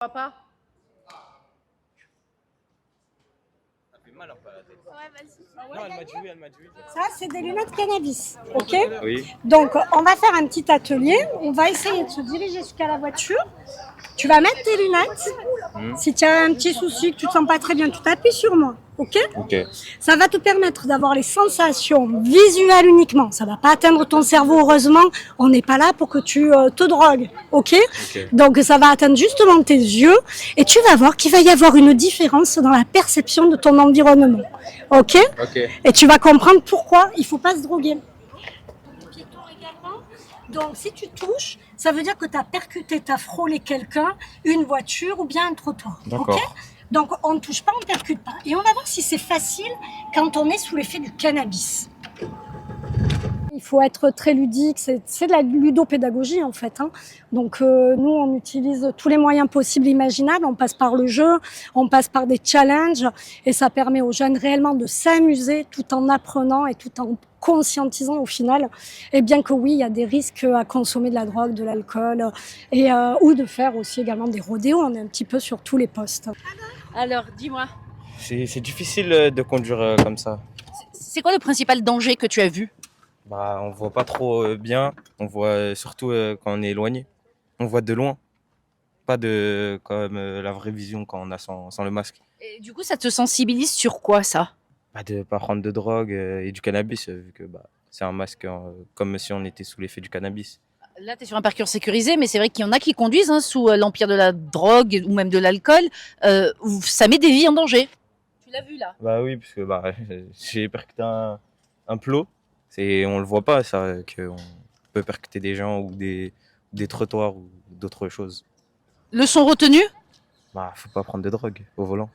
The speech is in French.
Papa? Ça fait mal un peu à la tête. Ouais, vas-y. Non, elle m'a dit oui, elle m'a dit oui. Ça, c'est des lunettes cannabis, ok? Oui. Donc, on va faire un petit atelier. On va essayer de se diriger jusqu'à la voiture. Tu vas mettre tes lunettes. Si tu as un petit souci, que tu te sens pas très bien, tu t'appuies sur moi, ok? Ok. Ça va te permettre d'avoir les sensations visuelles uniquement. Ça va pas atteindre ton cerveau, heureusement. On n'est pas là pour que tu te drogues, ok? Donc, ça va atteindre justement tes yeux. Et tu vas voir qu'il va y avoir une différence dans la perception de ton environnement, ok? Ok. Et tu vas comprendre pourquoi il ne faut pas se droguer. Donc, si tu touches, ça veut dire que tu as percuté, tu as frôlé quelqu'un, une voiture ou bien un trottoir. D'accord. Okay, donc, on ne touche pas, on ne percute pas. Et on va voir si c'est facile quand on est sous l'effet du cannabis. Il faut être très ludique, c'est de la ludopédagogie en fait. Donc nous, on utilise tous les moyens possibles et imaginables. On passe par le jeu, on passe par des challenges et ça permet aux jeunes réellement de s'amuser tout en apprenant et tout en conscientisant au final. Et bien que oui, il y a des risques à consommer de la drogue, de l'alcool et ou de faire aussi également des rodéos. On est un petit peu sur tous les postes. Alors, dis-moi, C'est difficile de conduire comme ça. c'est quoi le principal danger que tu as vu? Bah, on voit pas trop bien. On voit surtout quand on est éloigné. On voit de loin. Pas de comme la vraie vision quand on a sans le masque. Et du coup, ça te sensibilise sur quoi, ça? Pas de pas prendre de drogue et du cannabis vu que bah, c'est un masque comme si on était sous l'effet du cannabis. Là, tu es sur un parcours sécurisé, mais c'est vrai qu'il y en a qui conduisent sous l'empire de la drogue ou même de l'alcool. Où ça met des vies en danger. Tu l'as vu, là? Bah oui, parce que bah, j'ai percuté un plot. On le voit pas, ça, qu'on peut percuter des gens ou des trottoirs ou d'autres choses. Leçon retenue? Bah, faut pas prendre de drogue au volant.